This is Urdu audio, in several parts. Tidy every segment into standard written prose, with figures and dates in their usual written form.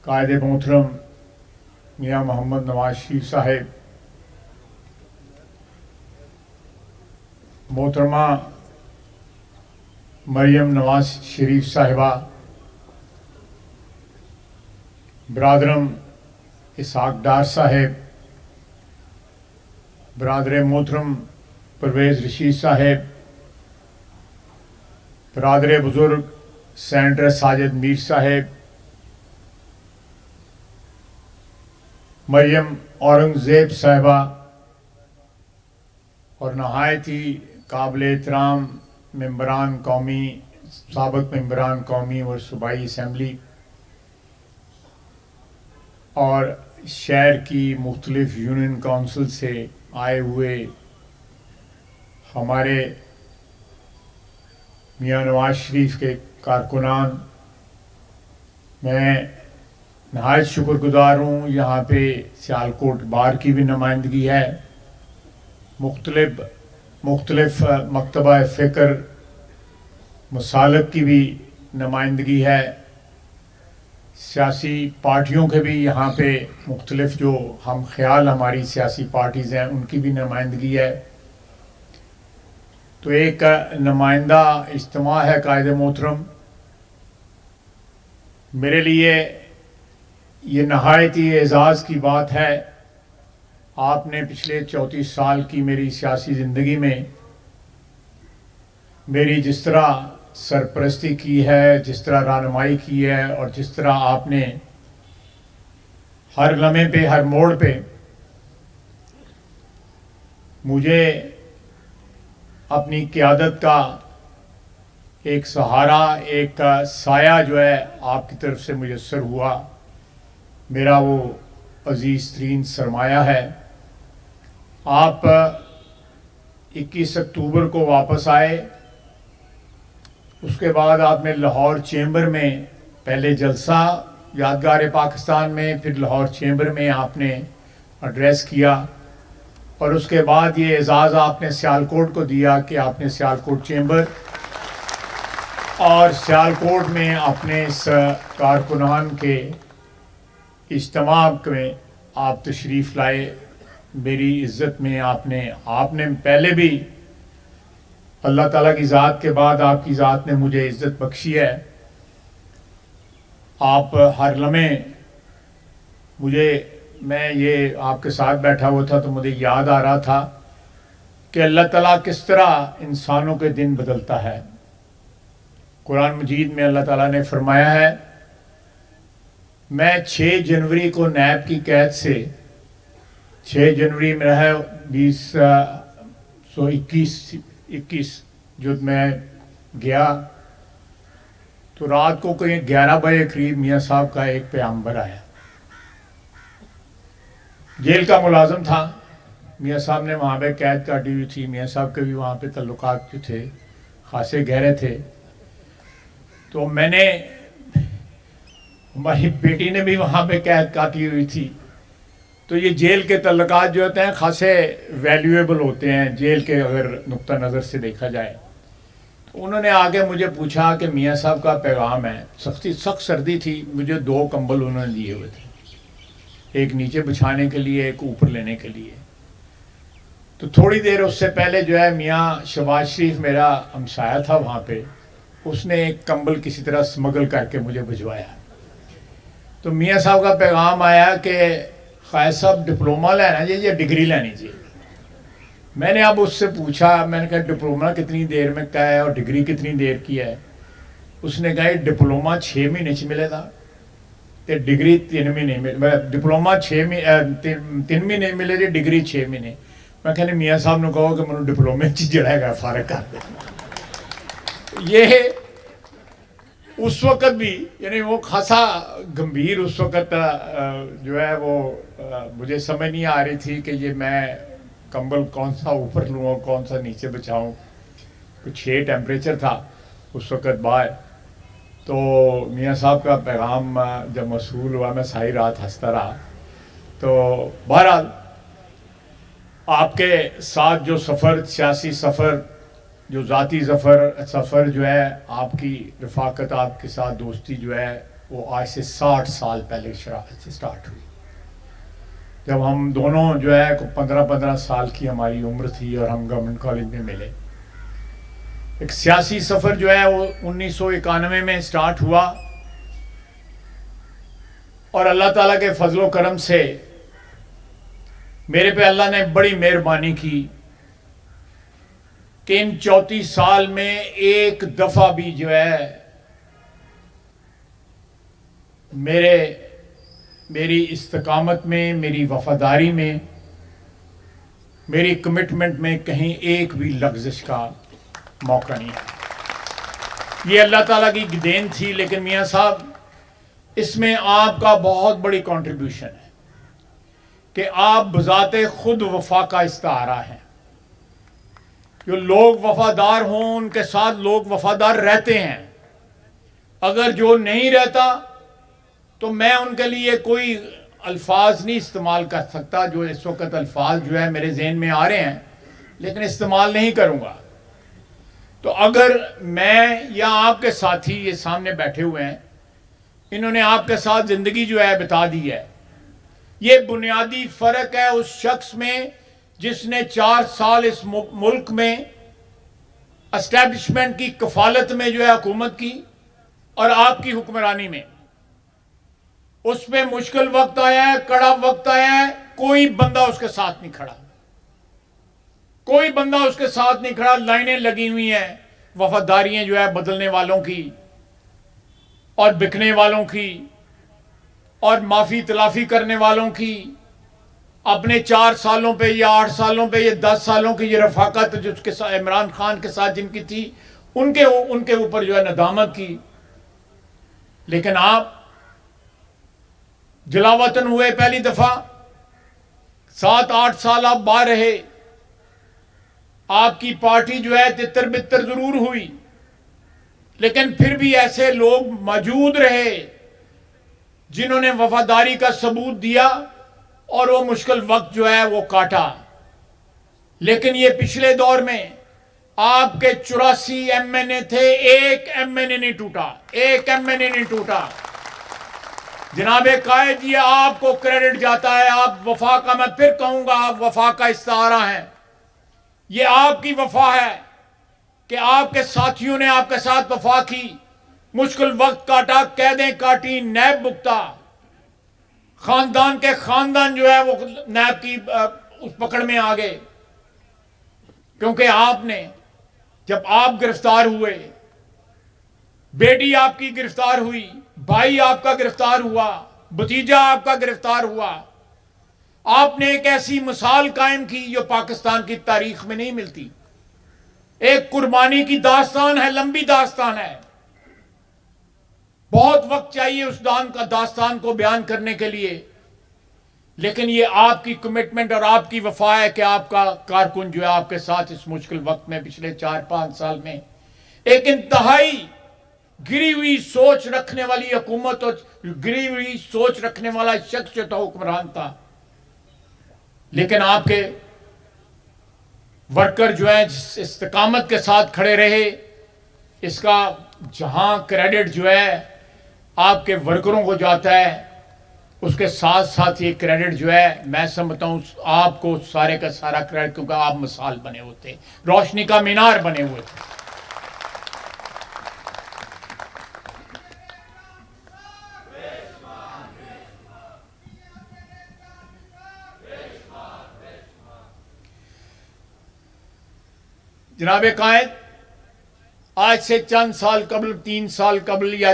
قائد محترم میاں محمد نواز شریف صاحب، محترمہ مریم نواز شریف صاحبہ، برادرم اسحاق ڈار صاحب، برادر محترم پرویز رشید صاحب، برادر بزرگ سینیٹر ساجد میر صاحب، مریم اورنگزیب صاحبہ، اور نہایت ہی قابل احترام ممبران قومی، سابق ممبران قومی اور صوبائی اسمبلی اور شہر کی مختلف یونین کونسل سے آئے ہوئے ہمارے میاں نواز شریف کے کارکنان، میں نہایت شکر گزار ہوں۔ یہاں پہ سیالکوٹ بار کی بھی نمائندگی ہے، مختلف مکتبہ فکر مسالک کی بھی نمائندگی ہے، سیاسی پارٹیوں کے بھی یہاں پہ مختلف جو ہم خیال ہماری سیاسی پارٹیز ہیں ان کی بھی نمائندگی ہے۔ تو ایک نمائندہ اجتماع ہے قائد محترم، میرے لیے یہ نہایت ہی اعزاز کی بات ہے۔ آپ نے پچھلے 34 سال کی میری سیاسی زندگی میں میری جس طرح سرپرستی کی ہے، جس طرح رہنمائی کی ہے، اور جس طرح آپ نے ہر لمحے پہ، ہر موڑ پہ مجھے اپنی قیادت کا ایک سہارا، ایک سایہ جو ہے آپ کی طرف سے میسر ہوا، میرا وہ عزیز ترین سرمایہ ہے۔ آپ 21 اکتوبر کو واپس آئے، اس کے بعد آپ نے لاہور چیمبر میں پہلے جلسہ یادگار پاکستان میں، پھر لاہور چیمبر میں آپ نے ایڈریس کیا، اور اس کے بعد یہ اعزاز آپ نے سیالکوٹ کو دیا کہ آپ نے سیالکوٹ چیمبر اور سیالکوٹ میں اپنے اس کارکنان کے اجتماع میں آپ تشریف لائے۔ میری عزت میں آپ نے پہلے بھی، اللہ تعالیٰ کی ذات کے بعد آپ کی ذات نے مجھے عزت بخشی ہے۔ آپ ہر لمحے میں یہ آپ کے ساتھ بیٹھا ہوا تھا تو مجھے یاد آ رہا تھا کہ اللہ تعالیٰ کس طرح انسانوں کے دن بدلتا ہے۔ قرآن مجید میں اللہ تعالیٰ نے فرمایا ہے، میں 6 جنوری کو نیب کی قید سے، 6 جنوری میں ہے 2021 جو میں گیا تو رات کو کہیں 11 بجے قریب میاں صاحب کا ایک پیغمبر آیا، جیل کا ملازم تھا، میاں صاحب نے وہاں پہ قید کاٹی ہوئی تھی، میاں صاحب کے بھی وہاں پہ تعلقات جو تھے خاصے گہرے تھے، تو میں نے، ہماری بیٹی نے بھی وہاں پہ قید کاٹی ہوئی تھی، تو یہ جیل کے تعلقات جو ہوتے ہیں خاصے ویلیویبل ہوتے ہیں جیل کے اگر نقطہ نظر سے دیکھا جائے۔ تو انہوں نے آگے مجھے پوچھا کہ میاں صاحب کا پیغام ہے، سخت سردی تھی، مجھے 2 کمبل انہوں نے دیے ہوئے تھے، ایک نیچے بچھانے کے لیے، ایک اوپر لینے کے لیے۔ تو تھوڑی دیر اس سے پہلے جو ہے میاں شہباز شریف میرا ہمسایہ تھا وہاں پہ، اس نے ایک کمبل کسی طرح سمگل کر کے مجھے بھجوایا۔ تو میاں صاحب کا پیغام آیا کہ قائد صاحب ڈپلومہ لینا چاہیے یا ڈگری لینی چاہیے۔ میں نے اب اس سے پوچھا، میں نے کہا ڈپلومہ کتنی دیر میں کا ہے اور ڈگری کتنی دیر کی ہے؟ اس نے کہا ڈپلومہ 6 مہینے چ ملے گا تے ڈگری 3 مہینے، ڈپلومہ 3 مہینے ملے گی، ڈگری 6 مہینے۔ میں کہنے میاں صاحب نے کہو کہ مجھے ڈپلومے جڑا گا فارغ کر دے۔ یہ اس وقت بھی، یعنی وہ خاصا گمبھیر اس وقت جو ہے وہ مجھے سمجھ نہیں آ رہی تھی کہ یہ میں کمبل کون سا اوپر لوں اور کون سا نیچے بچھاؤں۔ کچھ 6 ٹیمپریچر تھا اس وقت باہر۔ تو میاں صاحب کا پیغام جب موصول ہوا، میں ساری رات ہنستا رہا۔ تو بہرحال آپ کے ساتھ جو سفر، سیاسی سفر، جو ذاتی سفر جو ہے، آپ کی رفاقت، آپ کے ساتھ دوستی جو ہے وہ آج سے 60 سال پہلے سٹارٹ ہوئی، جب ہم دونوں جو ہے 15 سال کی ہماری عمر تھی اور ہم گورنمنٹ کالج میں ملے۔ ایک سیاسی سفر جو ہے وہ 1991 میں سٹارٹ ہوا، اور اللہ تعالیٰ کے فضل و کرم سے میرے پہ اللہ نے بڑی مہربانی کی کہ ان 34 سال میں ایک دفعہ بھی جو ہے میری استقامت میں، میری وفاداری میں، میری کمٹمنٹ میں کہیں ایک بھی لغزش کا موقع نہیں ہے۔ یہ اللہ تعالیٰ کی دین تھی، لیکن میاں صاحب اس میں آپ کا بہت بڑی کنٹریبیوشن ہے کہ آپ بذات خود وفا کا استعارہ ہیں۔ جو لوگ وفادار ہوں ان کے ساتھ لوگ وفادار رہتے ہیں، اگر جو نہیں رہتا تو میں ان کے لیے کوئی الفاظ نہیں استعمال کر سکتا، جو اس وقت الفاظ جو ہے میرے ذہن میں آ رہے ہیں لیکن استعمال نہیں کروں گا۔ تو اگر میں یا آپ کے ساتھی یہ سامنے بیٹھے ہوئے ہیں، انہوں نے آپ کے ساتھ زندگی جو ہے بتا دی ہے، یہ بنیادی فرق ہے اس شخص میں جس نے 4 سال اس ملک میں اسٹیبلشمنٹ کی کفالت میں جو ہے حکومت کی، اور آپ کی حکمرانی میں اس میں مشکل وقت آیا ہے، کڑا وقت آیا ہے، کوئی بندہ اس کے ساتھ نہیں کھڑا، کوئی بندہ اس کے ساتھ نہیں کھڑا۔ لائنیں لگی ہوئی ہیں وفاداریاں جو ہے بدلنے والوں کی اور بکنے والوں کی اور معافی تلافی کرنے والوں کی، اپنے 4 سالوں پہ یا 8 سالوں پہ یا 10 سالوں کی یہ رفاقت جو اس کے ساتھ عمران خان کے ساتھ جن کی تھی، ان کے اوپر جو ہے ندامت کی۔ لیکن آپ جلاوطن ہوئے پہلی دفعہ، 7-8 سال آپ باہر رہے، آپ کی پارٹی جو ہے تتر بتر ضرور ہوئی، لیکن پھر بھی ایسے لوگ موجود رہے جنہوں نے وفاداری کا ثبوت دیا اور وہ مشکل وقت جو ہے وہ کاٹا۔ لیکن یہ پچھلے دور میں آپ کے 84 ایم این اے تھے، ایک ایم این اے نہیں ٹوٹا، ایک ایم این اے نہیں ٹوٹا۔ جناب قائد یہ آپ کو کریڈٹ جاتا ہے، آپ وفا کا، میں پھر کہوں گا، آپ وفا کا استعارہ ہیں۔ یہ آپ کی وفا ہے کہ آپ کے ساتھیوں نے آپ کے ساتھ وفا کی، مشکل وقت کاٹا، قیدیں کاٹی، نیب بکتا، خاندان کے خاندان جو ہے وہ نیب کی اس پکڑ میں آ گئے، کیونکہ آپ نے، جب آپ گرفتار ہوئے، بیٹی آپ کی گرفتار ہوئی، بھائی آپ کا گرفتار ہوا، بھتیجا آپ کا گرفتار ہوا، آپ نے ایک ایسی مثال قائم کی جو پاکستان کی تاریخ میں نہیں ملتی۔ ایک قربانی کی داستان ہے، لمبی داستان ہے، بہت وقت چاہیے اس داستان کو بیان کرنے کے لیے، لیکن یہ آپ کی کمٹمنٹ اور آپ کی وفا ہے کہ آپ کا کارکن جو ہے آپ کے ساتھ اس مشکل وقت میں پچھلے 4-5 سال میں ایک انتہائی گری ہوئی سوچ رکھنے والی حکومت اور گری ہوئی سوچ رکھنے والا شخص جو تھا حکمران تھا، لیکن آپ کے ورکر جو ہیں جس استقامت کے ساتھ کھڑے رہے، اس کا جہاں کریڈٹ جو ہے آپ کے ورکروں کو جاتا ہے، اس کے ساتھ ساتھ یہ کریڈٹ جو ہے میں سمجھتا ہوں آپ کو سارے کا سارا کریڈٹ، کیونکہ آپ مثال بنے ہوتے، روشنی کا مینار بنے ہوئے تھے۔ جناب قائد، آج سے چند سال قبل، 3 سال قبل یا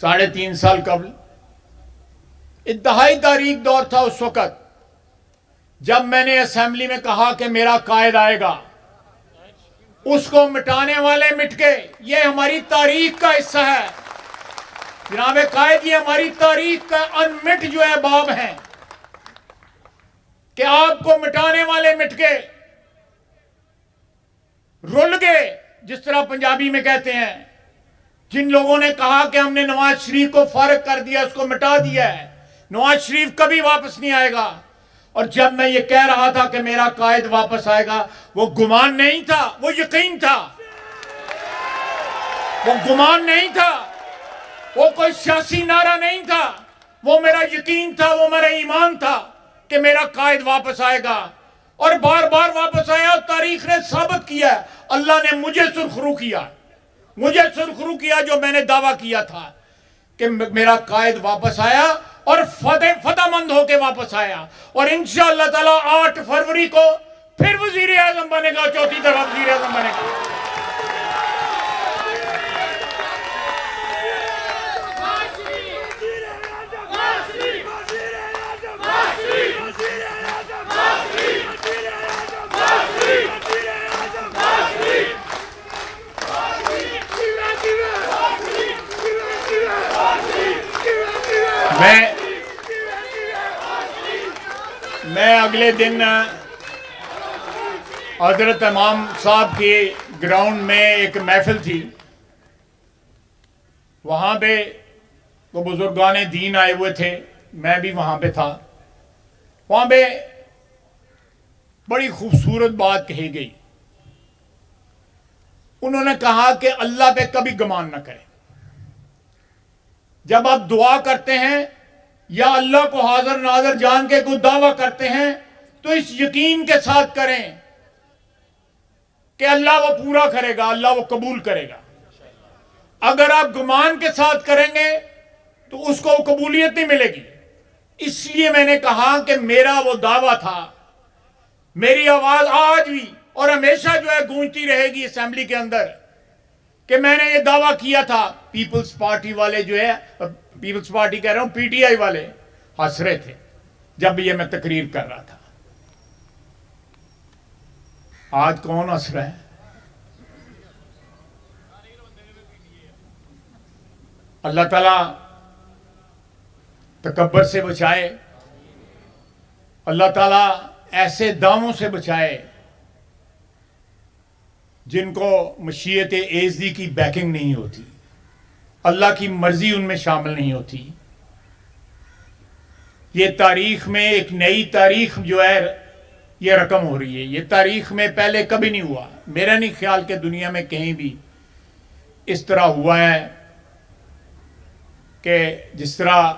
3.5 سال قبل، انتہائی تاریک دور تھا اس وقت جب میں نے اسمبلی میں کہا کہ میرا قائد آئے گا، اس کو مٹانے والے مٹ گئے۔ یہ ہماری تاریخ کا حصہ ہے جناب قائد، یہ ہماری تاریخ کا انمٹ جو ہے باب ہے کہ آپ کو مٹانے والے مٹ گئے، رل گئے، جس طرح پنجابی میں کہتے ہیں۔ جن لوگوں نے کہا کہ ہم نے نواز شریف کو فارغ کر دیا، اس کو مٹا دیا ہے، نواز شریف کبھی واپس نہیں آئے گا، اور جب میں یہ کہہ رہا تھا کہ میرا قائد واپس آئے گا، وہ گمان نہیں تھا، وہ یقین تھا، وہ گمان نہیں تھا، وہ کوئی سیاسی نعرہ نہیں تھا، وہ میرا یقین تھا، وہ میرا ایمان تھا کہ میرا قائد واپس آئے گا، اور بار بار واپس آیا، اور تاریخ نے ثابت کیا ہے، اللہ نے مجھے سرخرو کیا جو میں نے دعویٰ کیا تھا کہ میرا قائد واپس آیا اور فتح مند ہو کے واپس آیا، اور انشاءاللہ تعالیٰ 8 فروری کو پھر وزیر اعظم بنے گا، چوتھی دفعہ وزیر اعظم بنے گا۔ میں اگلے دن حضرت امام صاحب کے گراؤنڈ میں ایک محفل تھی، وہاں پہ وہ بزرگان دین آئے ہوئے تھے، میں بھی وہاں پہ تھا۔ وہاں پہ بڑی خوبصورت بات کہی گئی، انہوں نے کہا کہ اللہ پہ کبھی گمان نہ کریں، جب آپ دعا کرتے ہیں یا اللہ کو حاضر ناظر جان کے کوئی دعویٰ کرتے ہیں تو اس یقین کے ساتھ کریں کہ اللہ وہ پورا کرے گا، اللہ وہ قبول کرے گا۔ اگر آپ گمان کے ساتھ کریں گے تو اس کو قبولیت نہیں ملے گی۔ اس لیے میں نے کہا کہ میرا وہ دعویٰ تھا، میری آواز آج بھی اور ہمیشہ جو ہے گونجتی رہے گی اسمبلی کے اندر، کہ میں نے یہ دعویٰ کیا تھا۔ پیپلز پارٹی والے جو ہے، پیپلز پارٹی کہہ رہا ہوں، پی ٹی آئی والے ہنس رہے تھے جب یہ میں تقریر کر رہا تھا۔ آج کون ہنس رہا ہے؟ اللہ تعالیٰ تکبر سے بچائے، اللہ تعالیٰ ایسے دعووں سے بچائے جن کو مشیت ایزدی کی بیکنگ نہیں ہوتی، اللہ کی مرضی ان میں شامل نہیں ہوتی۔ یہ تاریخ میں ایک نئی تاریخ جو ہے یہ رقم ہو رہی ہے، یہ تاریخ میں پہلے کبھی نہیں ہوا۔ میرا نہیں خیال کہ دنیا میں کہیں بھی اس طرح ہوا ہے کہ جس طرح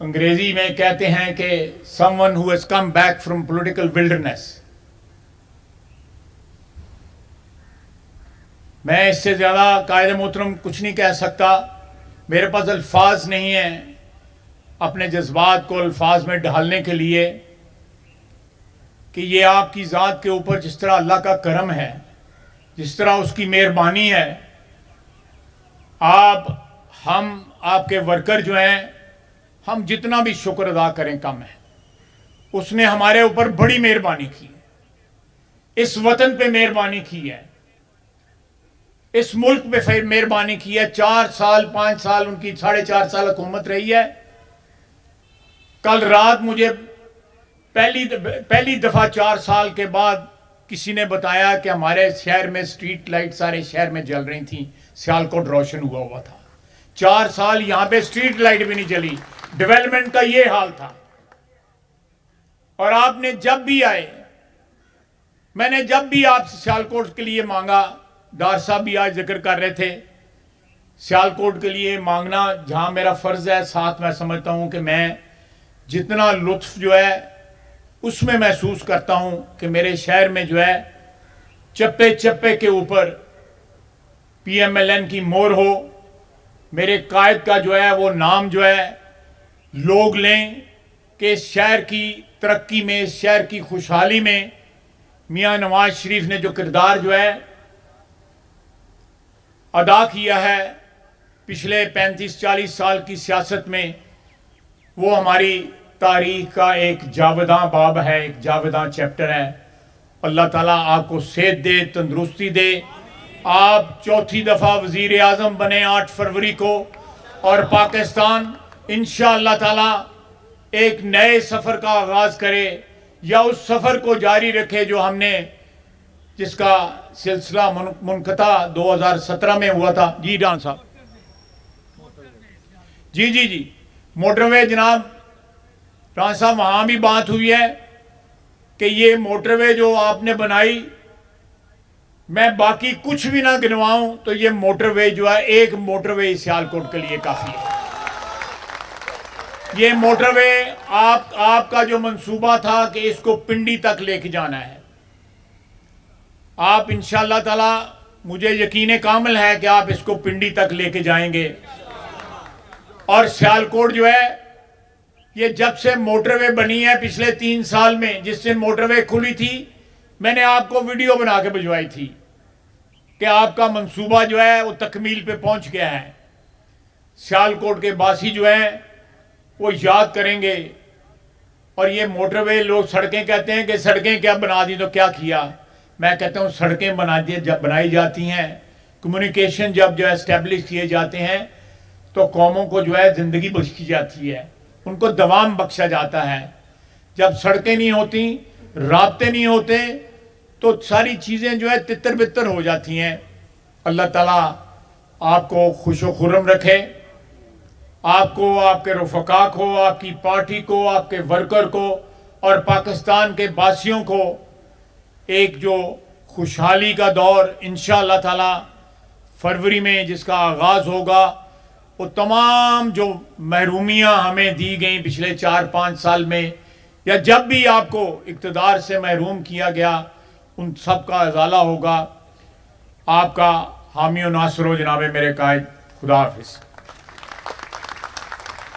انگریزی میں کہتے ہیں کہ someone who has come back from political wilderness۔ میں اس سے زیادہ قائد محترم کچھ نہیں کہہ سکتا، میرے پاس الفاظ نہیں ہیں اپنے جذبات کو الفاظ میں ڈھالنے کے لیے کہ یہ آپ کی ذات کے اوپر جس طرح اللہ کا کرم ہے، جس طرح اس کی مہربانی ہے، ہم آپ کے ورکر جو ہیں، ہم جتنا بھی شکر ادا کریں کم ہے۔ اس نے ہمارے اوپر بڑی مہربانی کی، اس وطن پہ مہربانی کی ہے، اس ملک پہ مہربانی کی ہے۔ 4 سال 5 سال ان کی 4.5 سال حکومت رہی ہے۔ کل رات مجھے پہلی دفعہ 4 سال کے بعد کسی نے بتایا کہ ہمارے شہر میں سٹریٹ لائٹ سارے شہر میں جل رہی تھیں، سیالکوٹ روشن ہوا تھا۔ 4 سال یہاں پہ سٹریٹ لائٹ بھی نہیں جلی، ڈیولپمنٹ کا یہ حال تھا۔ اور آپ نے جب بھی آئے، میں نے جب بھی آپ سے سیالکوٹ کے لیے مانگا، ڈار صاحب بھی آج ذکر کر رہے تھے، سیالکوٹ کے لیے مانگنا جہاں میرا فرض ہے، ساتھ میں سمجھتا ہوں کہ میں جتنا لطف جو ہے اس میں محسوس کرتا ہوں کہ میرے شہر میں جو ہے چپے چپے کے اوپر پی ایم ایل این کی مور ہو، میرے قائد کا جو ہے وہ نام جو ہے لوگ لیں کہ اس شہر کی ترقی میں، اس شہر کی خوشحالی میں میاں نواز شریف نے جو کردار جو ہے ادا کیا ہے پچھلے 35-40 سال کی سیاست میں، وہ ہماری تاریخ کا ایک جاوداں باب ہے، ایک جاوداں چیپٹر ہے۔ اللہ تعالیٰ آپ کو صحت دے، تندرستی دے، آپ چوتھی دفعہ وزیر اعظم بنے 8 فروری کو، اور پاکستان انشاءاللہ تعالیٰ ایک نئے سفر کا آغاز کرے، یا اس سفر کو جاری رکھے جو ہم نے، جس کا سلسلہ منقطع 2017 میں ہوا تھا۔ جی ڈان صاحب، جی موٹر وے جناب ڈان صاحب، وہاں بھی بات ہوئی ہے کہ یہ موٹر وے جو آپ نے بنائی میں باقی کچھ بھی نہ گنواؤں تو یہ موٹر وے جو ہے، ایک موٹر وے سیالکوٹ کے لیے کافی ہے۔ یہ موٹر وے آپ کا جو منصوبہ تھا کہ اس کو پنڈی تک لے کے جانا ہے، آپ انشاءاللہ تعالی، مجھے یقین کامل ہے کہ آپ اس کو پنڈی تک لے کے جائیں گے۔ اور سیالکوٹ جو ہے، یہ جب سے موٹر وے بنی ہے پچھلے 3 سال میں، جس دن موٹر وے کھلی تھی، میں نے آپ کو ویڈیو بنا کے بھجوائی تھی کہ آپ کا منصوبہ جو ہے وہ تکمیل پہ پہنچ گیا ہے۔ سیالکوٹ کے باسی جو ہیں وہ یاد کریں گے۔ اور یہ موٹر وے، لوگ سڑکیں کہتے ہیں کہ سڑکیں کیا بنا دی تو کیا کیا، میں کہتا ہوں سڑکیں جب بنائی جاتی ہیں، کمیونیکیشن جب جو ہے اسٹیبلش کیے جاتے ہیں، تو قوموں کو جو ہے زندگی بخشی جاتی ہے، ان کو دوام بخشا جاتا ہے۔ جب سڑکیں نہیں ہوتی، رابطے نہیں ہوتے، تو ساری چیزیں جو ہے تتر بتر ہو جاتی ہیں۔ اللہ تعالیٰ آپ کو خوش و خرم رکھے، آپ کو، آپ کے رفقا کو، آپ کی پارٹی کو، آپ کے ورکر کو اور پاکستان کے باسیوں کو ایک جو خوشحالی کا دور انشاءاللہ تعالی فروری میں جس کا آغاز ہوگا، وہ تمام جو محرومیاں ہمیں دی گئیں پچھلے 4-5 سال میں، یا جب بھی آپ کو اقتدار سے محروم کیا گیا، ان سب کا ازالہ ہوگا۔ آپ کا حامی و ناصر ہو جناب میرے قائد۔ خدا حافظ۔